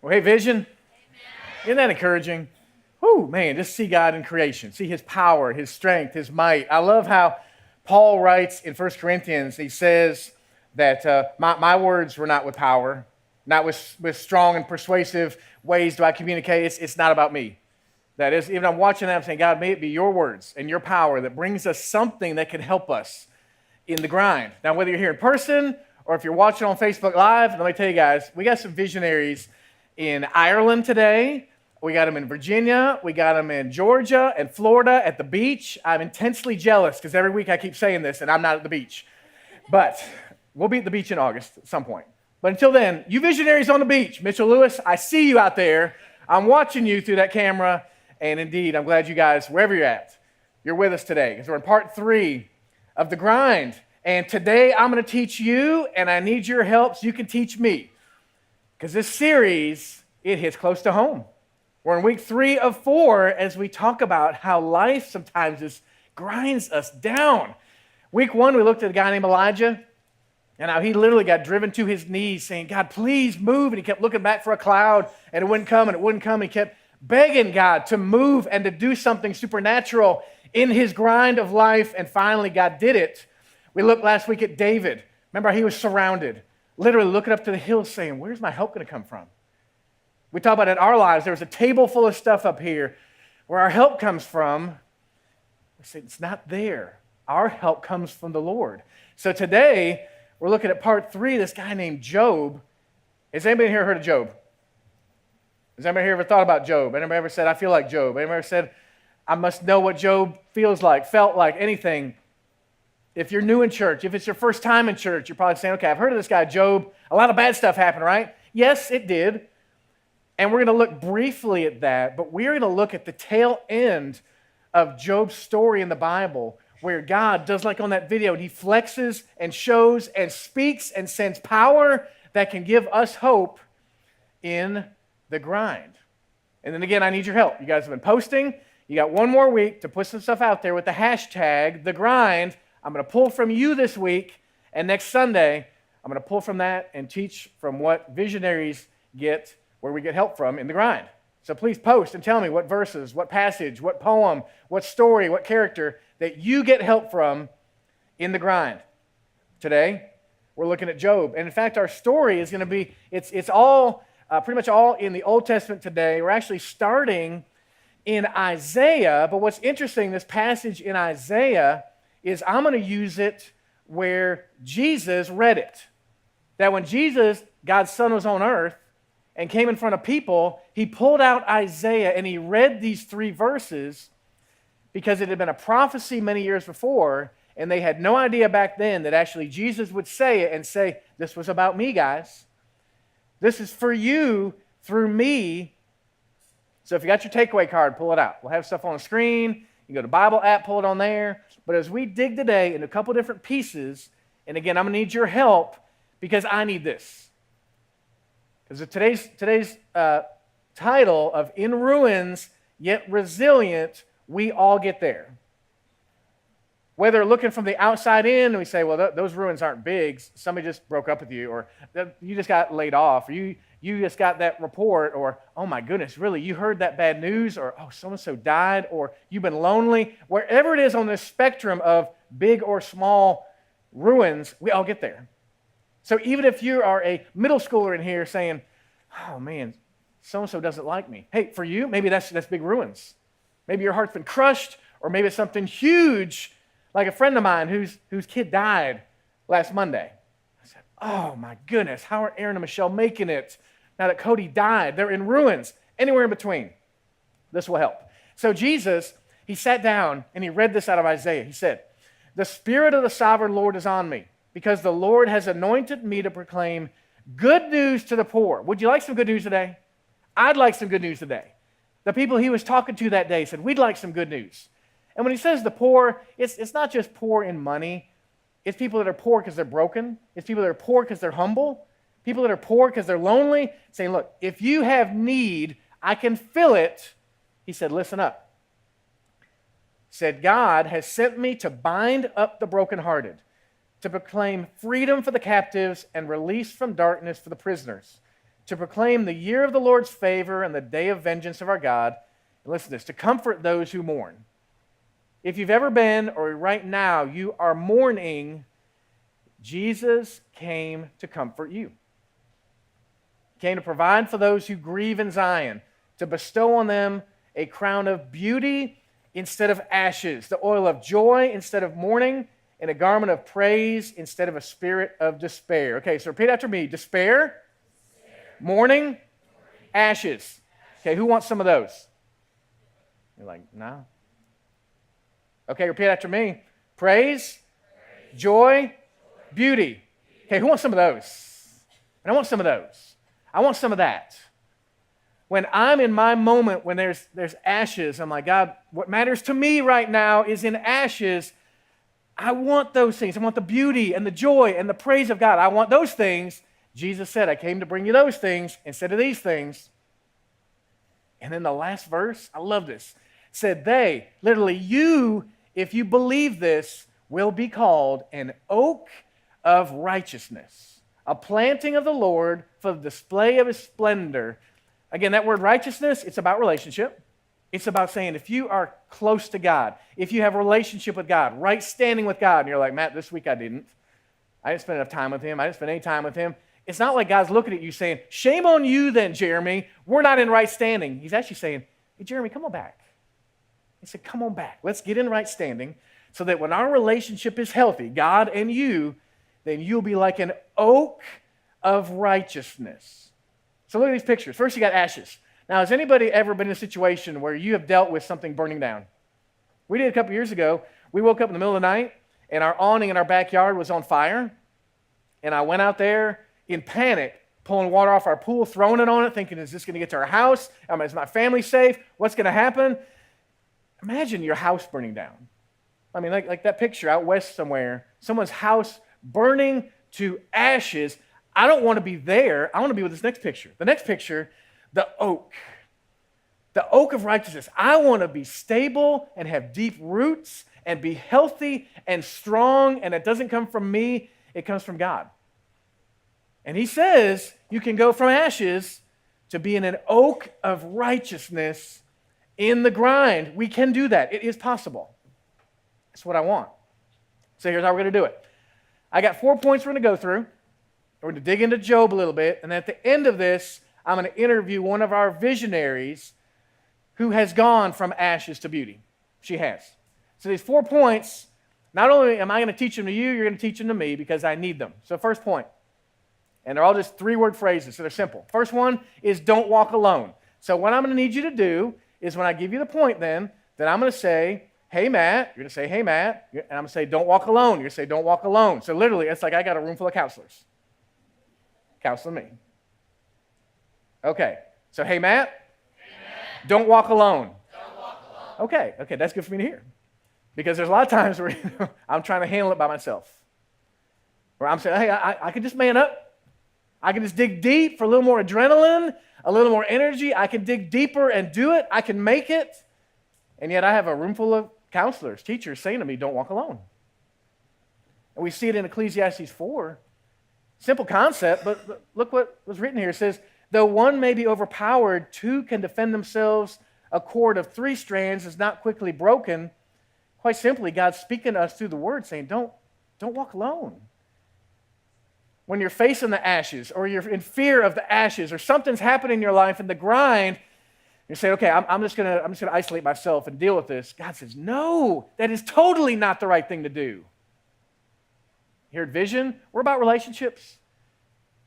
Well, hey, Vision, isn't that encouraging? Oh, man, just see God in creation, see his power, his strength, his might. I love how Paul writes in 1 Corinthians, he says that my words were not with power, not with strong and persuasive ways do I communicate. It's not about me. That is, even I'm watching that, I'm saying, God, may it be your words and your power that brings us something that can help us in the grind. Now, whether you're here in person or if you're watching on Facebook Live, let me tell you guys, we got some visionaries in Ireland today. We got them in Virginia. We got them in Georgia and Florida at the beach. I'm intensely jealous because every week I keep saying this and I'm not at the beach. But we'll be at the beach in August at some point. But until then, you visionaries on the beach, Mitchell Lewis, I see you out there. I'm watching you through that camera. And indeed, I'm glad you guys, wherever you're at, you're with us today because we're in part 3 of The Grind. And today I'm going to teach you, and I need your help so you can teach me. Because this series, it hits close to home. We're in week 3 of 4 as we talk about how life sometimes just grinds us down. Week 1, we looked at a guy named Elijah, and how he literally got driven to his knees saying, God, please move. And he kept looking back for a cloud, and it wouldn't come, and it wouldn't come. And he kept begging God to move and to do something supernatural in his grind of life, and finally God did it. We looked last week at David. Remember, he was surrounded, literally looking up to the hills saying, where's my help going to come from? We talk about in our lives, there's a table full of stuff up here where our help comes from. We say, it's not there. Our help comes from the Lord. So today, we're looking at part 3, this guy named Job. Has anybody here heard of Job? Has anybody here ever thought about Job? Anybody ever said, I feel like Job? Anybody ever said, I must know what Job feels like, felt like, anything? If you're new in church, if it's your first time in church, you're probably saying, okay, I've heard of this guy, Job. A lot of bad stuff happened, right? Yes, it did. And we're going to look briefly at that, but we're going to look at the tail end of Job's story in the Bible, where God does like on that video, and he flexes and shows and speaks and sends power that can give us hope in the grind. And then again, I need your help. You guys have been posting. You got one more week to put some stuff out there with the hashtag, the grind. I'm going to pull from you this week, and next Sunday, I'm going to pull from that and teach from what visionaries get, where we get help from in the grind. So please post and tell me what verses, what passage, what poem, what story, what character that you get help from in the grind. Today, we're looking at Job. And in fact, our story is going to be, it's all, pretty much all in the Old Testament today. We're actually starting in Isaiah, but what's interesting, this passage in Isaiah is I'm going to use it where Jesus read it. That when Jesus, God's Son, was on earth and came in front of people, he pulled out Isaiah and he read these 3 verses because it had been a prophecy many years before, and they had no idea back then that actually Jesus would say it and say, this was about me, guys. This is for you through me. So if you got your takeaway card, pull it out. We'll have stuff on the screen. You go to Bible app, pull it on there. But as we dig today into a couple different pieces, and again, I'm going to need your help because I need this. Because today's title of In Ruins, Yet Resilient, we all get there. Whether looking from the outside in, and we say, well, those ruins aren't big. Somebody just broke up with you, or you just got laid off, or you just got that report, or, oh my goodness, really, you heard that bad news, or, oh, so-and-so died, or you've been lonely. Wherever it is on this spectrum of big or small ruins, we all get there. So even if you are a middle schooler in here saying, oh man, so-and-so doesn't like me. Hey, for you, maybe that's big ruins. Maybe your heart's been crushed, or maybe it's something huge, like a friend of mine whose kid died last Monday. I said, oh my goodness, how are Aaron and Michelle making it now that Cody died? They're in ruins, anywhere in between. This will help. So Jesus, he sat down and he read this out of Isaiah. He said, the Spirit of the Sovereign Lord is on me, because the Lord has anointed me to proclaim good news to the poor. Would you like some good news today? I'd like some good news today. The people he was talking to that day said, we'd like some good news. And when he says the poor, it's not just poor in money. It's people that are poor because they're broken. It's people that are poor because they're humble. People that are poor because they're lonely, saying, look, if you have need, I can fill it. He said, listen up. He said, God has sent me to bind up the brokenhearted, to proclaim freedom for the captives and release from darkness for the prisoners, to proclaim the year of the Lord's favor and the day of vengeance of our God. And listen to this, to comfort those who mourn. If you've ever been, or right now, you are mourning, Jesus came to comfort you. He came to provide for those who grieve in Zion, to bestow on them a crown of beauty instead of ashes, the oil of joy instead of mourning, and a garment of praise instead of a spirit of despair. Okay, so repeat after me. Despair, mourning, ashes. Okay, who wants some of those? You're like, no. Okay, repeat after me. Praise, joy, beauty. Okay, who wants some of those? And I want some of those. I want some of that. When I'm in my moment, when there's ashes, I'm like, God, what matters to me right now is in ashes. I want those things. I want the beauty and the joy and the praise of God. I want those things. Jesus said, I came to bring you those things instead of these things. And then the last verse, I love this, said they, literally you, if you believe this, will be called an oak of righteousness, a planting of the Lord for the display of his splendor. Again, that word righteousness, it's about relationship. It's about saying if you are close to God, if you have a relationship with God, right standing with God, and you're like, Matt, this week I didn't spend enough time with him. I didn't spend any time with him. It's not like God's looking at you saying, shame on you then, Jeremy. We're not in right standing. He's actually saying, hey, Jeremy, come on back. He said, come on back. Let's get in right standing so that when our relationship is healthy, God and you, then you'll be like an oak of righteousness. So look at these pictures. First, you got ashes. Now, has anybody ever been in a situation where you have dealt with something burning down? We did a couple years ago. We woke up in the middle of the night, and our awning in our backyard was on fire. And I went out there in panic, pulling water off our pool, throwing it on it, thinking, is this going to get to our house? Is my family safe? What's going to happen? Imagine your house burning down. I mean, like that picture out west somewhere, someone's house burning to ashes. I don't want to be there. I want to be with this next picture. The next picture, the oak of righteousness. I want to be stable and have deep roots and be healthy and strong, and it doesn't come from me, it comes from God. And he says you can go from ashes to being an oak of righteousness in the grind. We can do that. It is possible. That's what I want. So here's how we're going to do it. I got 4 points we're going to go through. We're going to dig into Job a little bit, and at the end of this, I'm going to interview one of our visionaries who has gone from ashes to beauty. She has. So these 4 points, not only am I going to teach them to you, you're going to teach them to me because I need them. So first point, and they're all just 3-word phrases, so they're simple. First one is don't walk alone. So what I'm going to need you to do is when I give you the point then I'm going to say, hey, Matt. You're going to say, hey, Matt. And I'm going to say, don't walk alone. You're going to say, don't walk alone. So literally, it's like I got a room full of counselors. Counseling me. Okay. So, hey, Matt. Don't walk alone. Don't walk alone. Okay, that's good for me to hear. Because there's a lot of times where I'm trying to handle it by myself. Where I'm saying, hey, I can just man up. I can just dig deep for a little more adrenaline, a little more energy. I can dig deeper and do it. I can make it. And yet I have a room full of counselors, teachers saying to me, don't walk alone. And we see it in Ecclesiastes 4. Simple concept, but look what was written here. It says, though one may be overpowered, two can defend themselves. A cord of 3 strands is not quickly broken. Quite simply, God's speaking to us through the word saying, don't walk alone. When you're facing the ashes or you're in fear of the ashes or something's happening in your life in the grind, you say, okay, I'm just gonna isolate myself and deal with this. God says, no, that is totally not the right thing to do. Here at Vision, we're about relationships.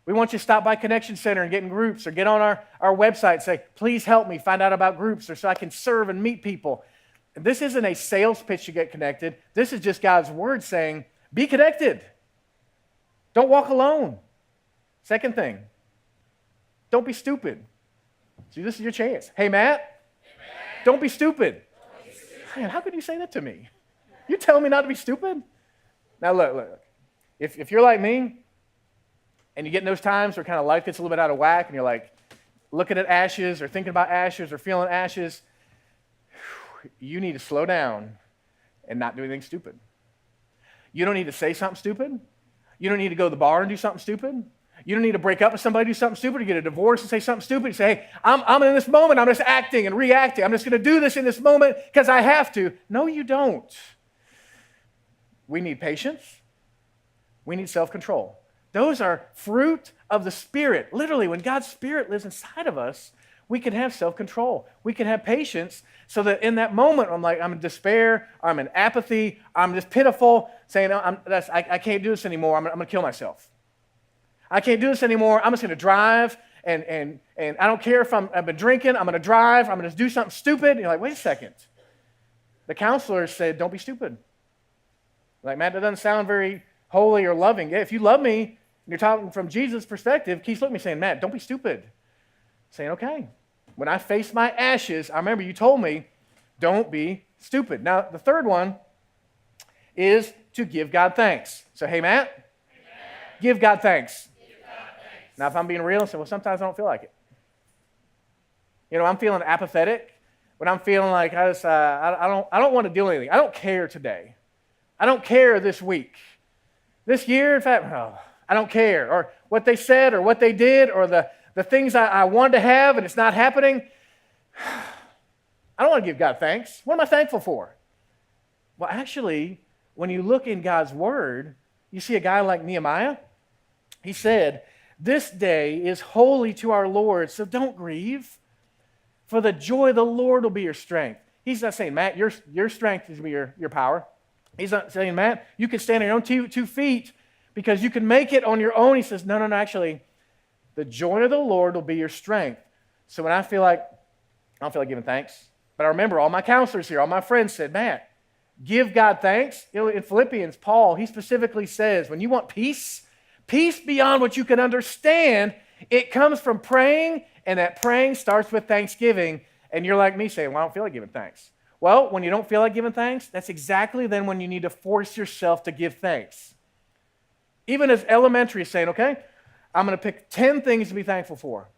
We want you to stop by Connection Center and get in groups or get on our website and say, please help me find out about groups or so I can serve and meet people. And this isn't a sales pitch to get connected. This is just God's word saying, be connected. Don't walk alone. Second thing, don't be stupid. See, this is your chance. Hey, Matt, don't be stupid. Man, how could you say that to me? You tell me not to be stupid? Now, look. If you're like me, and you get in those times where kind of life gets a little bit out of whack, and you're like looking at ashes or thinking about ashes or feeling ashes, you need to slow down and not do anything stupid. You don't need to say something stupid. You don't need to go to the bar and do something stupid. You don't need to break up with somebody, do something stupid, or get a divorce and say something stupid. You say, hey, I'm in this moment. I'm just acting and reacting. I'm just going to do this in this moment because I have to. No, you don't. We need patience. We need self-control. Those are fruit of the Spirit. Literally, when God's Spirit lives inside of us, we can have self-control. We can have patience so that in that moment, I'm in despair, or I'm in apathy, I'm just pitiful, saying, I can't do this anymore. I'm going to kill myself. I can't do this anymore. I'm just going to drive, and I don't care if I've been drinking. I'm going to drive. I'm going to do something stupid. And you're like, wait a second. The counselor said, don't be stupid. Like, Matt, that doesn't sound very holy or loving. Yeah, if you love me, and you're talking from Jesus' perspective, Keith's looking at me saying, Matt, don't be stupid. Saying, okay. When I face my ashes, I remember you told me, don't be stupid. Now, the third one is to give God thanks. So, hey, Matt, amen. Give God thanks. Now, if I'm being real, I say, well, sometimes I don't feel like it. I'm feeling apathetic. When I'm feeling like I don't want to do anything. I don't care today. I don't care this week. This year, in fact, I don't care. Or what they said or what they did or the things I wanted to have and it's not happening. I don't want to give God thanks. What am I thankful for? Well, actually, when you look in God's Word, you see a guy like Nehemiah. He said, this day is holy to our Lord, so don't grieve. For the joy of the Lord will be your strength. He's not saying, Matt, your strength is going to be your power. He's not saying, Matt, you can stand on your own two feet because you can make it on your own. He says, no, actually, the joy of the Lord will be your strength. So when I don't feel like giving thanks, but I remember all my counselors here, all my friends said, Matt, give God thanks. In Philippians, Paul, he specifically says, when you want peace beyond what you can understand, it comes from praying, and that praying starts with thanksgiving. And you're like me saying, well, I don't feel like giving thanks. Well, when you don't feel like giving thanks, that's exactly then when you need to force yourself to give thanks. Even as elementary, saying, okay, I'm going to pick 10 things to be thankful for.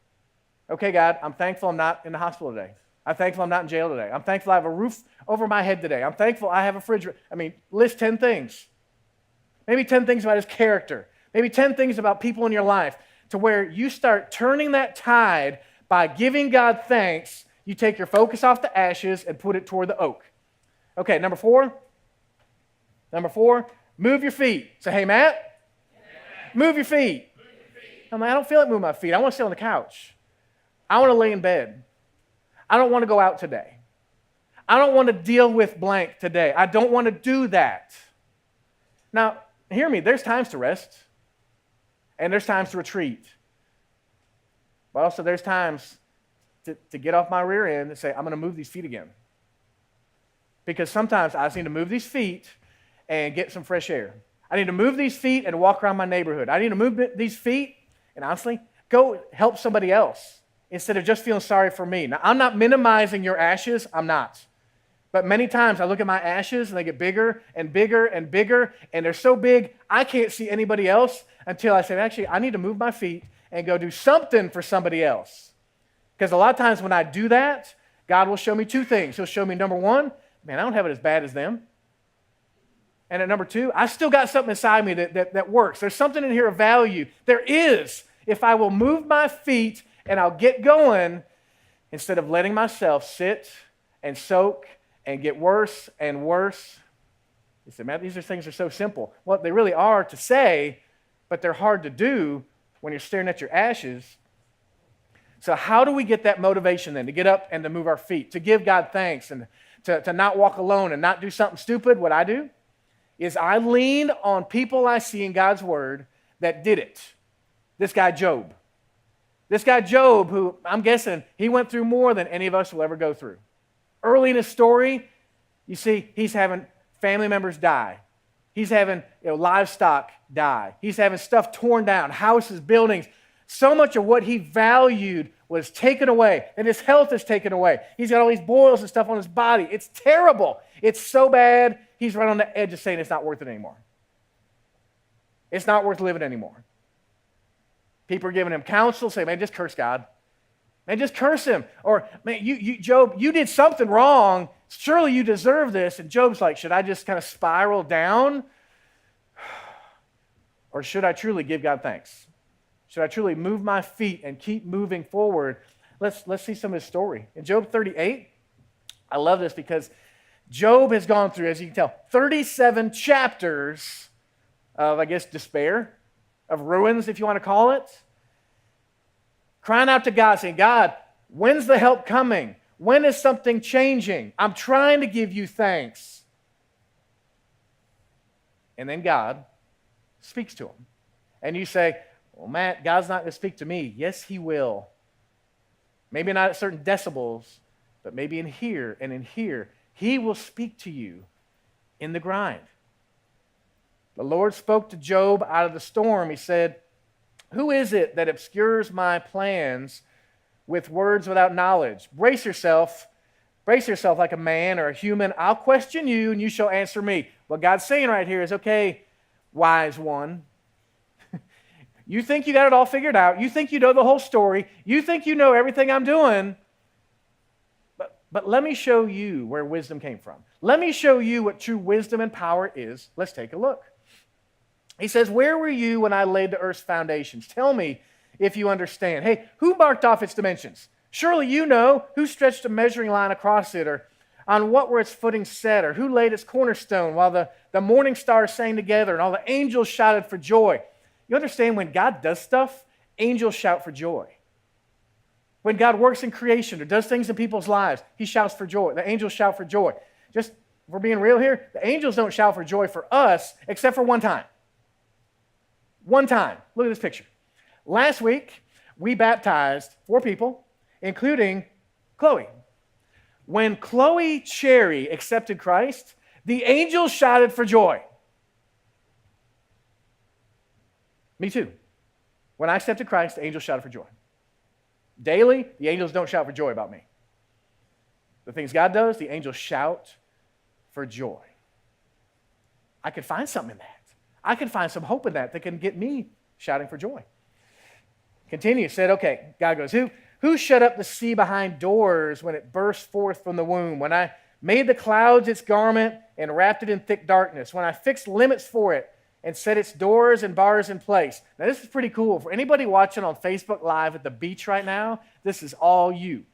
Okay, God, I'm thankful I'm not in the hospital today. I'm thankful I'm not in jail today. I'm thankful I have a roof over my head today. I'm thankful I have a fridge. List 10 things. Maybe 10 things about his character. Maybe 10 things about people in your life to where you start turning that tide by giving God thanks. You take your focus off the ashes and put it toward the oak. Okay, number four, move your feet. Say, hey, Matt, move your feet. I don't feel like moving my feet. I want to sit on the couch. I want to lay in bed. I don't want to go out today. I don't want to deal with blank today. I don't want to do that. Now, hear me. There's times to rest, and there's times to retreat. But also there's times to get off my rear end and say, I'm going to move these feet again. Because sometimes I just need to move these feet and get some fresh air. I need to move these feet and walk around my neighborhood. I need to move these feet and honestly, go help somebody else instead of just feeling sorry for me. Now, I'm not minimizing your ashes. I'm not. But many times I look at my ashes and they get bigger and bigger and bigger, and they're so big I can't see anybody else until I say, actually, I need to move my feet and go do something for somebody else. Because a lot of times when I do that, God will show me two things. He'll show me, number one, man, I don't have it as bad as them. And at number two, I still got something inside me that works. There's something in here of value. There is, if I will move my feet and I'll get going instead of letting myself sit and soak and get worse and worse. You say, Matt, these things are so simple. Well, they really are to say, but they're hard to do when you're staring at your ashes. So how do we get that motivation then to get up and to move our feet, to give God thanks and to not walk alone and not do something stupid? What I do is I lean on people I see in God's Word that did it. This guy Job. This guy Job, who I'm guessing he went through more than any of us will ever go through. Early in his story, you see, he's having family members die. He's having livestock die. He's having stuff torn down, houses, buildings. So much of what he valued was taken away, and his health is taken away. He's got all these boils and stuff on his body. It's terrible. It's so bad, he's right on the edge of saying it's not worth it anymore. It's not worth living anymore. People are giving him counsel, say, man, just curse God. Man, just curse him. Or, man, Job, you did something wrong. Surely you deserve this. And Job's like, should I just kind of spiral down? Or should I truly give God thanks? should I truly move my feet and keep moving forward? Let's see some of his story. In Job 38, I love this because Job has gone through, as you can tell, 37 chapters of, I guess, despair, of ruins, if you want to call it. Crying out to God, saying, God, when's the help coming? When is something changing? I'm trying to give you thanks. And then God speaks to him. And you say, well, Matt, God's not going to speak to me. Yes, he will. Maybe not at certain decibels, but maybe in here and in here. He will speak to you in the grind. The Lord spoke to Job out of the storm. He said, who is it that obscures my plans with words without knowledge? Brace yourself like a man or a human. I'll question you and you shall answer me. What God's saying right here is, okay, wise one, you think you got it all figured out. You think you know the whole story. You think you know everything I'm doing. But let me show you where wisdom came from. Let me show you what true wisdom and power is. Let's take a look. He says, where were you when I laid the earth's foundations? Tell me if you understand. Hey, who marked off its dimensions? Surely you know. Who stretched a measuring line across it? Or on what were its footings set? Or who laid its cornerstone while the morning stars sang together and all the angels shouted for joy? You understand, when God does stuff, angels shout for joy. When God works in creation or does things in people's lives, he shouts for joy. The angels shout for joy. Just, if we're being real here, the angels don't shout for joy for us except for one time. One time. Look at this picture. Last week, we baptized 4 people, including Chloe. When Chloe Cherry accepted Christ, the angels shouted for joy. Me too. When I accepted Christ, the angels shouted for joy. Daily, the angels don't shout for joy about me. The things God does, the angels shout for joy. I could find something in that. I can find some hope in that can get me shouting for joy. Continue, said, okay, God goes, who shut up the sea behind doors when it burst forth from the womb? When I made the clouds its garment and wrapped it in thick darkness? When I fixed limits for it and set its doors and bars in place? Now, this is pretty cool. For anybody watching on Facebook Live at the beach right now, this is all you.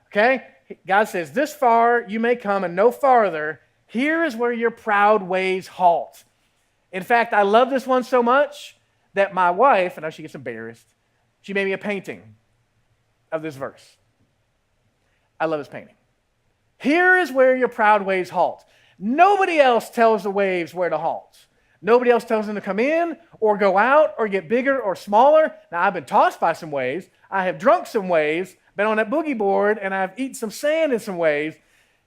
Okay? God says, this far you may come and no farther. Here is where your proud ways halt. In fact, I love this one so much that my wife, and now she gets embarrassed, she made me a painting of this verse. I love this painting. Here is where your proud waves halt. Nobody else tells the waves where to halt. Nobody else tells them to come in or go out or get bigger or smaller. Now, I've been tossed by some waves. I have drunk some waves, been on that boogie board, and I've eaten some sand in some waves.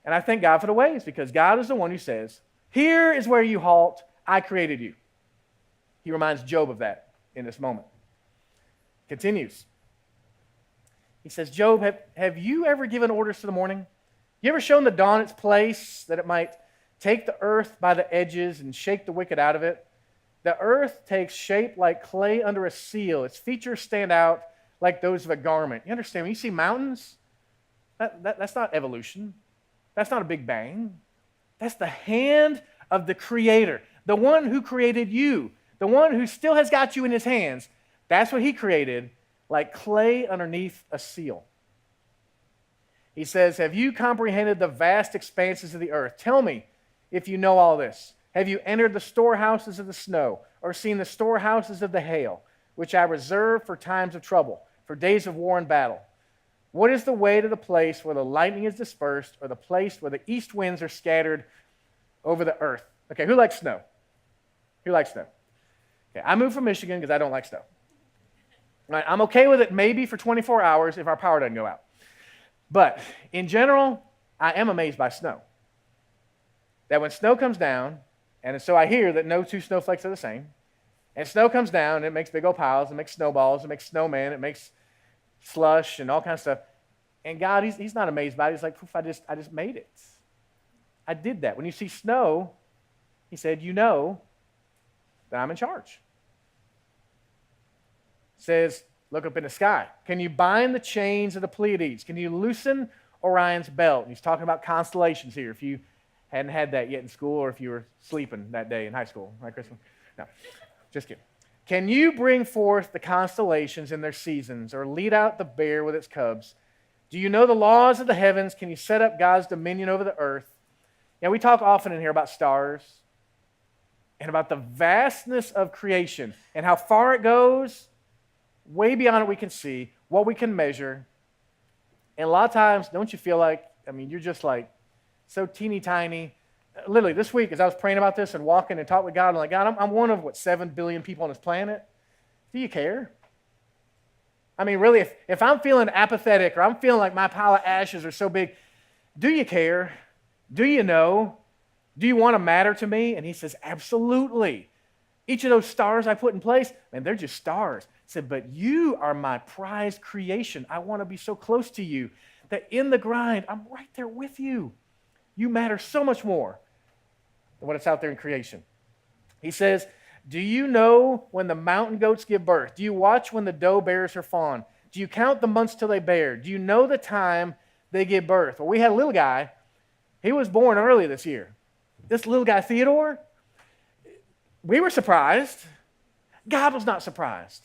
And I thank God for the waves, because God is the one who says, here is where you halt. I created you. He reminds Job of that in this moment. Continues. He says, Job, have you ever given orders to the morning? You ever shown the dawn its place, that it might take the earth by the edges and shake the wicked out of it? The earth takes shape like clay under a seal. Its features stand out like those of a garment. You understand, when you see mountains, that's not evolution. That's not a big bang. That's the hand of the Creator, the one who created you, the one who still has got you in his hands. That's what he created, like clay underneath a seal. He says, have you comprehended the vast expanses of the earth? Tell me if you know all this. Have you entered the storehouses of the snow, or seen the storehouses of the hail, which I reserve for times of trouble, for days of war and battle? What is the way to the place where the lightning is dispersed, or the place where the east winds are scattered over the earth? Okay, who likes snow? Who likes snow? Okay, I moved from Michigan because I don't like snow. Right, I'm okay with it maybe for 24 hours if our power doesn't go out. But in general, I am amazed by snow. That when snow comes down, and so I hear that no two snowflakes are the same, and snow comes down, and it makes big old piles, it makes snowballs, it makes snowmen, it makes slush and all kinds of stuff. And God, he's not amazed by it. He's like, poof, I just made it. I did that. When you see snow, he said, you know that I'm in charge. Says, look up in the sky. Can you bind the chains of the Pleiades? Can you loosen Orion's belt? And he's talking about constellations here, if you hadn't had that yet in school, or if you were sleeping that day in high school. Right, Chris? No, just kidding. Can you bring forth the constellations in their seasons, or lead out the bear with its cubs? Do you know the laws of the heavens? Can you set up God's dominion over the earth? Yeah, we talk often in here about stars and about the vastness of creation and how far it goes, way beyond what we can see, what we can measure. And a lot of times, don't you feel like, you're just like so teeny tiny. Literally, this week, as I was praying about this and walking and talking with God, I'm like, God, I'm one of, 7 billion people on this planet? Do you care? Really, if I'm feeling apathetic or I'm feeling like my pile of ashes are so big, do you care? Do you know? Do you want to matter to me? And he says, absolutely. Each of those stars I put in place, man, they're just stars. He said, but you are my prized creation. I want to be so close to you that in the grind, I'm right there with you. You matter so much more than what it's out there in creation. He says, do you know when the mountain goats give birth? Do you watch when the doe bears her fawn? Do you count the months till they bear? Do you know the time they give birth? Well, we had a little guy. He was born early this year. This little guy, Theodore, we were surprised. God was not surprised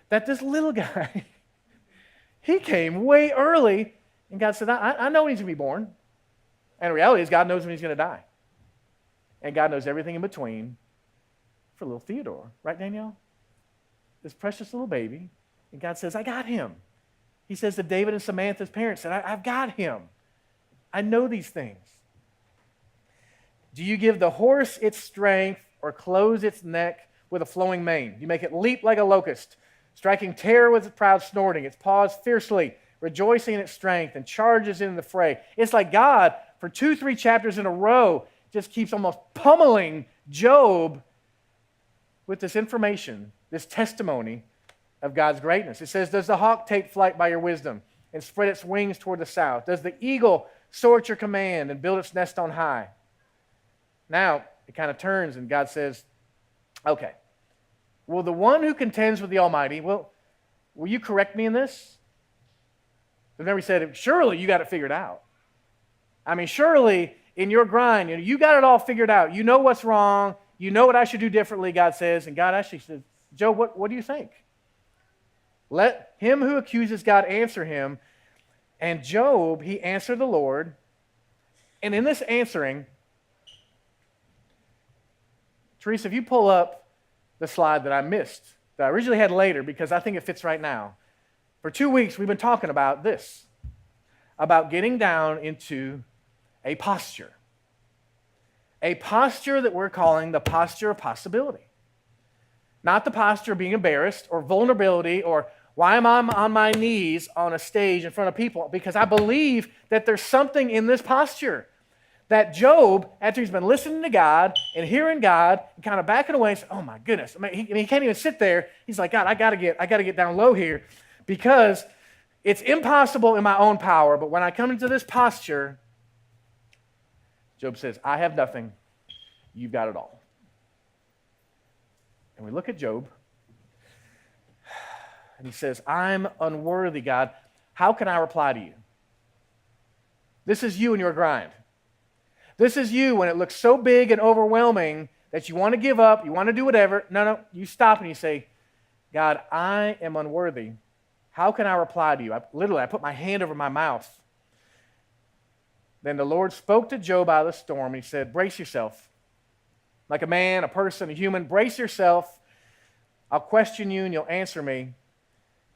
that this little guy, he came way early, and God said, I know when he's going to be born. And the reality is God knows when he's going to die. And God knows everything in between for little Theodore. Right, Danielle? This precious little baby. And God says, I got him. He says to David and Samantha's parents, I've got him. I know these things. Do you give the horse its strength or close its neck with a flowing mane? You make it leap like a locust, striking terror with its proud snorting, its paws fiercely, rejoicing in its strength, and charges in the fray. It's like God, for 2-3 chapters in a row, just keeps almost pummeling Job with this information, this testimony of God's greatness. It says, does the hawk take flight by your wisdom and spread its wings toward the south? Does the eagle soar at your command and build its nest on high? Now, it kind of turns and God says, okay, will the one who contends with the Almighty, will you correct me in this? Remember he said, surely you got it figured out. Surely in your grind, you got it all figured out. You know what's wrong. You know what I should do differently, God says. And God actually says, Job, what do you think? Let him who accuses God answer him. And Job, he answered the Lord. And in this answering, Teresa, if you pull up the slide that I missed, that I originally had later because I think it fits right now. For 2 weeks, we've been talking about this, about getting down into a posture that we're calling the posture of possibility. Not the posture of being embarrassed or vulnerability or why am I on my knees on a stage in front of people? Because I believe that there's something in this posture that Job, after he's been listening to God and hearing God, and kind of backing away and saying, oh my goodness, he can't even sit there. He's like, God, I gotta get down low here because it's impossible in my own power. But when I come into this posture, Job says, I have nothing. You've got it all. And we look at Job, and he says, I'm unworthy, God. How can I reply to you? This is you in your grind. This is you when it looks so big and overwhelming that you want to give up, you want to do whatever. No, you stop and you say, God, I am unworthy. How can I reply to you? I put my hand over my mouth. Then the Lord spoke to Job out of the storm, and he said, brace yourself. Like a man, a person, a human, brace yourself. I'll question you, and you'll answer me.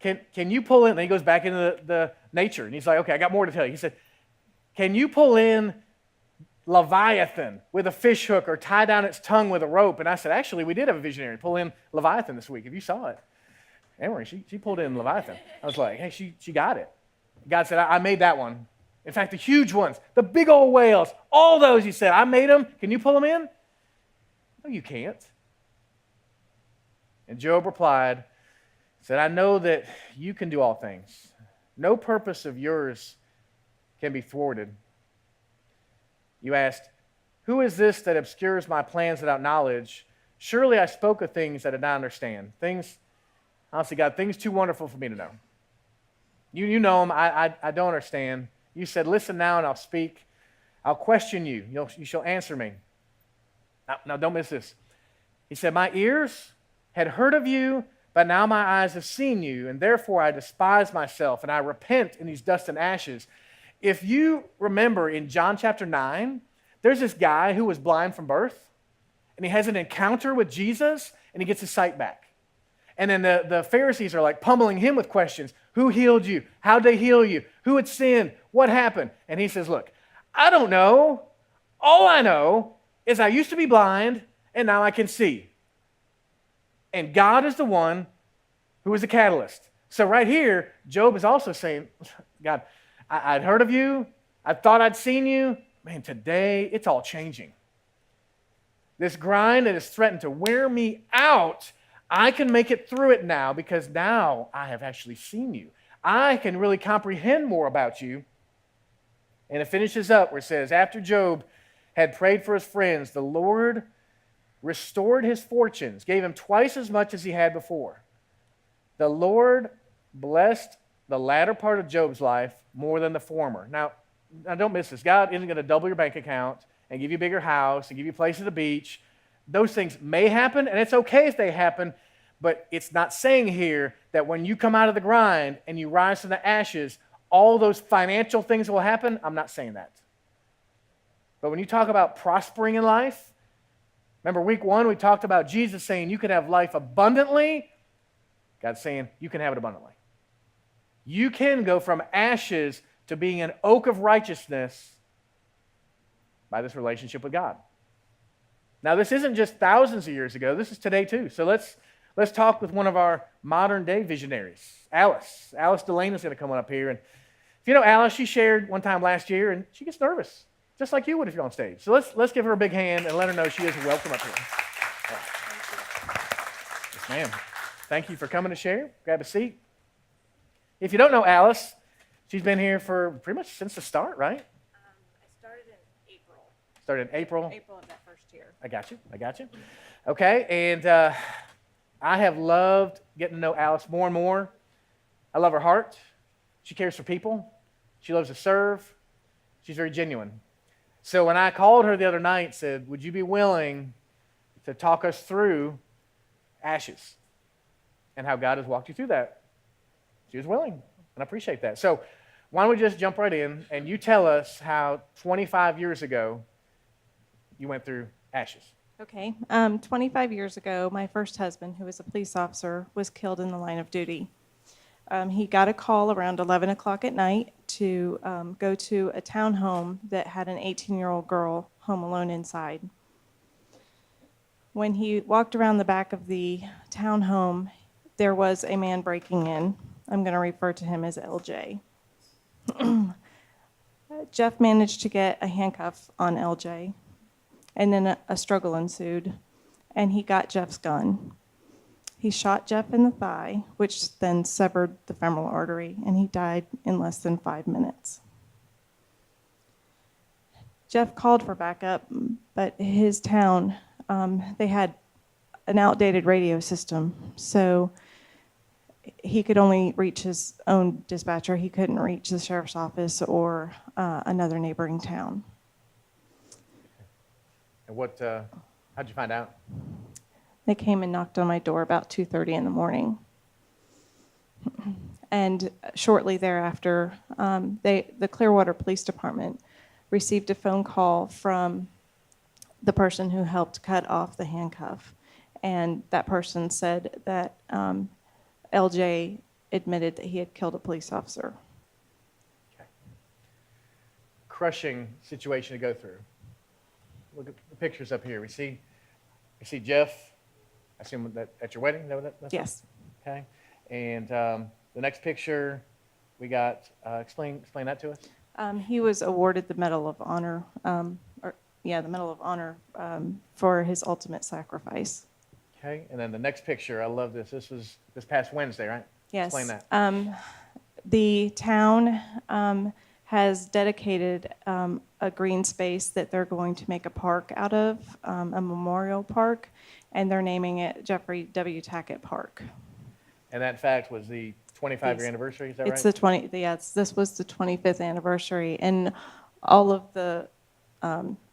Can you pull in? And he goes back into the nature, and he's like, okay, I got more to tell you. He said, can you pull in Leviathan with a fish hook or tie down its tongue with a rope? And I said, actually, we did have a visionary pull in Leviathan this week. If you saw it. Anyway, she pulled in Leviathan. I was like, hey, she got it. God said, I made that one. In fact, the huge ones, the big old whales, all those, he said, I made them. Can you pull them in? No, you can't. And Job replied, said, I know that you can do all things. No purpose of yours can be thwarted. You asked, who is this that obscures my plans without knowledge? Surely I spoke of things that I did not understand. Things, honestly, God, things too wonderful for me to know. You know them. I don't understand. You said, listen now and I'll speak. I'll question you. You shall answer me. Now don't miss this. He said, my ears had heard of you, but now my eyes have seen you, and therefore I despise myself, and I repent in these dust and ashes. If you remember in John chapter 9, there's this guy who was blind from birth, and he has an encounter with Jesus, and he gets his sight back. And then the Pharisees are like pummeling him with questions. Who healed you? How'd they heal you? Who had sinned? What happened? And he says, look, I don't know. All I know is I used to be blind, and now I can see. And God is the one who is the catalyst. So right here, Job is also saying, God, I'd heard of you. I thought I'd seen you. Man, today it's all changing. This grind that has threatened to wear me out, I can make it through it now because now I have actually seen you. I can really comprehend more about you. And it finishes up where it says, after Job had prayed for his friends, the Lord restored his fortunes, gave him twice as much as he had before. The Lord blessed the latter part of Job's life more than the former. Now don't miss this. God isn't going to double your bank account and give you a bigger house and give you a place at the beach. Those things may happen, and it's okay if they happen, but it's not saying here that when you come out of the grind and you rise from the ashes, all those financial things will happen. I'm not saying that. But when you talk about prospering in life, remember week 1, we talked about Jesus saying you can have life abundantly. God's saying you can have it abundantly. You can go from ashes to being an oak of righteousness by this relationship with God. Now, this isn't just thousands of years ago. This is today, too. So let's talk with one of our modern-day visionaries, Alice. Alice Delane is going to come on up here. And if you know Alice, she shared one time last year, and she gets nervous, just like you would if you're on stage. So let's give her a big hand and let her know she is welcome up here. Yes, ma'am. Thank you for coming to share. Grab a seat. If you don't know Alice, she's been here for pretty much since the start, right? I started in April. Started in April? April of that first year. I got you. Okay, and I have loved getting to know Alice more and more. I love her heart. She cares for people. She loves to serve. She's very genuine. So when I called her the other night and said, would you be willing to talk us through ashes and how God has walked you through that? She was willing, and I appreciate that. So why don't we just jump right in, and you tell us how 25 years ago you went through ashes. Okay. 25 years ago, my first husband, who was a police officer, was killed in the line of duty. He got a call around 11 o'clock at night to go to a townhome that had an 18-year-old girl home alone inside. When he walked around the back of the townhome, there was a man breaking in. I'm going to refer to him as LJ. Jeff managed to get a handcuff on LJ, and then a struggle ensued, and he got Jeff's gun. He shot Jeff in the thigh, which then severed the femoral artery, and he died in less than 5 minutes. Jeff called for backup, but his town, they had an outdated radio system, so he could only reach his own dispatcher. He couldn't reach the sheriff's office or another neighboring town. And how'd you find out? They came and knocked on my door about 2:30 in the morning. And shortly thereafter, the Clearwater Police Department received a phone call from the person who helped cut off the handcuff. And that person said that LJ admitted that he had killed a police officer. Okay. Crushing situation to go through. Look at the pictures up here. We see Jeff. I assume that at your wedding? That's Yes. Okay. And the next picture, we got, explain that to us. He was awarded the Medal of Honor, the Medal of Honor for his ultimate sacrifice. Okay. And then the next picture, I love this. This was this past Wednesday, right? Yes. Explain that. The town has dedicated a green space that they're going to make a park out of, a memorial park, and they're naming it Jeffrey W. Tackett Park. And that, in fact, was the 25-year anniversary, is that It's right? this was the 25th anniversary, and all of the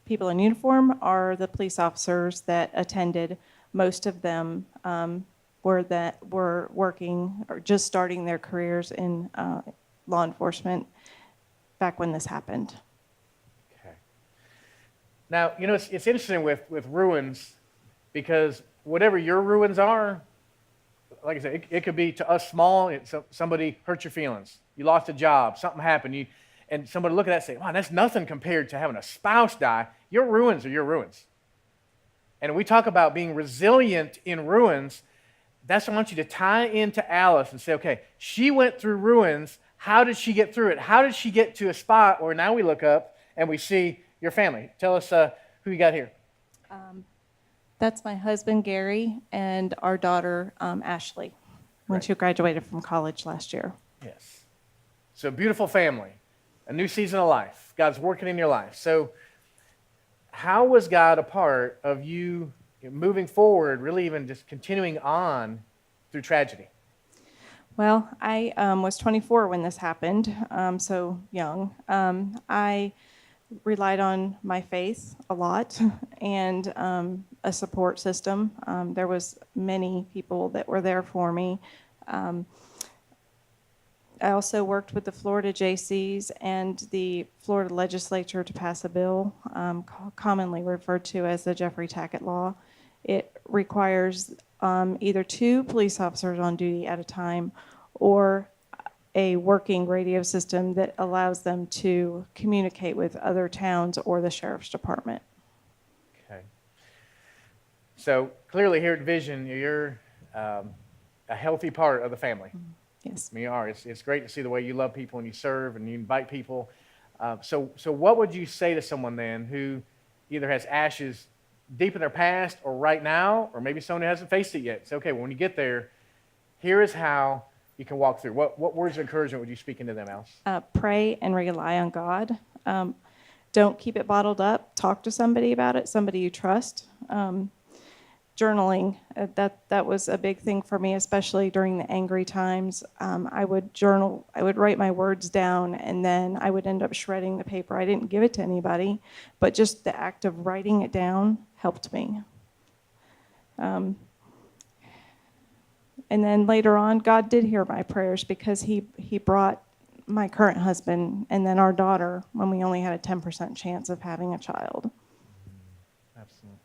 people in uniform are the police officers that attended Most of them were working or just starting their careers in law enforcement back when this happened. Okay. Now, it's interesting with ruins because whatever your ruins are, like I said, it could be to us small. Somebody hurt your feelings. You lost a job. Something happened. And somebody look at that and say, wow, that's nothing compared to having a spouse die. Your ruins are your ruins. And we talk about being resilient in ruins. That's what I want you to tie into Alice and say, okay, she went through ruins. How did she get through it? How did she get to a spot where now we look up and we see your family? Tell us who you got here. That's my husband, Gary, and our daughter, Ashley, when Right. she graduated from college last year. Yes. So beautiful family, a new season of life. God's working in your life. So how was God a part of you moving forward, really even just continuing on through tragedy? Well, I was 24 when this happened, so young. I relied on my faith a lot and a support system. There was many people that were there for me. I also worked with the Florida JCs and the Florida legislature to pass a bill commonly referred to as the Jeffrey Tackett Law. It requires either 2 police officers on duty at a time or a working radio system that allows them to communicate with other towns or the sheriff's department. Okay. So clearly here at Vision, you're a healthy part of the family. Yes. I mean, you are. It's great to see the way you love people and you serve and you invite people. So what would you say to someone then who either has ashes deep in their past or right now, or maybe someone who hasn't faced it yet? Say, okay, well, when you get there, here is how you can walk through. What words of encouragement would you speak into them, Alice? Pray and rely on God. Don't keep it bottled up. Talk to somebody about it, somebody you trust. Journaling, that was a big thing for me, especially during the angry times. I would journal, I would write my words down, and then I would end up shredding the paper. I didn't give it to anybody, but just the act of writing it down helped me. And then later on, God did hear my prayers because he brought my current husband and then our daughter when we only had a 10% chance of having a child. Absolutely.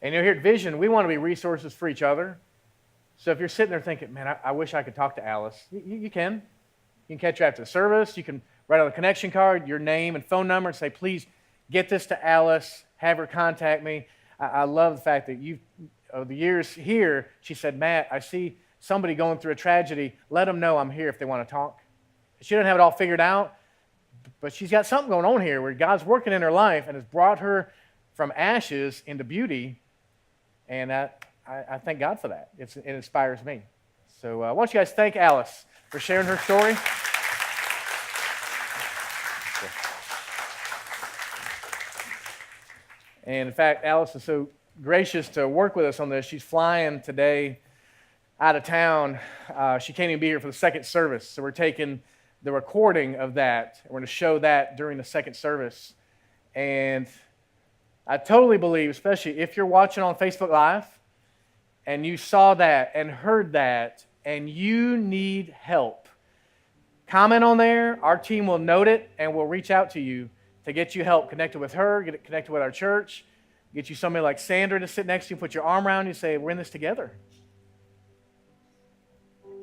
And here at Vision, we want to be resources for each other. So if you're sitting there thinking, man, I wish I could talk to Alice, you can. You can catch her after the service. You can write on the connection card your name and phone number and say, please get this to Alice, have her contact me. I love the fact that over the years here, she said, Matt, I see somebody going through a tragedy. Let them know I'm here if they want to talk. She doesn't have it all figured out, but she's got something going on here where God's working in her life and has brought her from ashes into beauty. And I thank God for that. It inspires me. So I want you guys to thank Alice for sharing her story. And in fact, Alice is so gracious to work with us on this. She's flying today out of town. She can't even be here for the second service. So we're taking the recording of that. We're going to show that during the second service. And I totally believe, especially if you're watching on Facebook Live and you saw that and heard that and you need help, comment on there. Our team will note it and we'll reach out to you to get you help connected with her, get it connected with our church, get you somebody like Sandra to sit next to you, put your arm around you and say, we're in this together.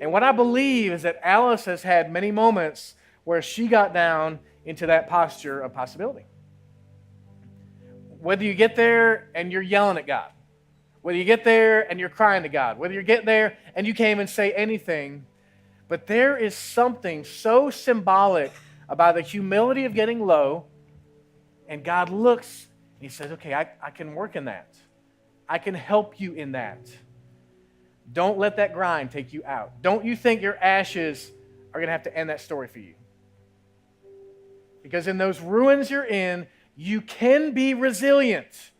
And what I believe is that Alice has had many moments where she got down into that posture of possibility. Whether you get there and you're yelling at God, whether you get there and you're crying to God, whether you get there and you can't even say anything, but there is something so symbolic about the humility of getting low, and God looks and He says, okay, I can work in that. I can help you in that. Don't let that grind take you out. Don't you think your ashes are going to have to end that story for you. Because in those ruins you're in, you can be resilient.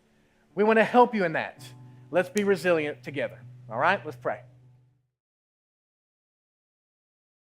We want to help you in that. Let's be resilient together. All right? Let's pray.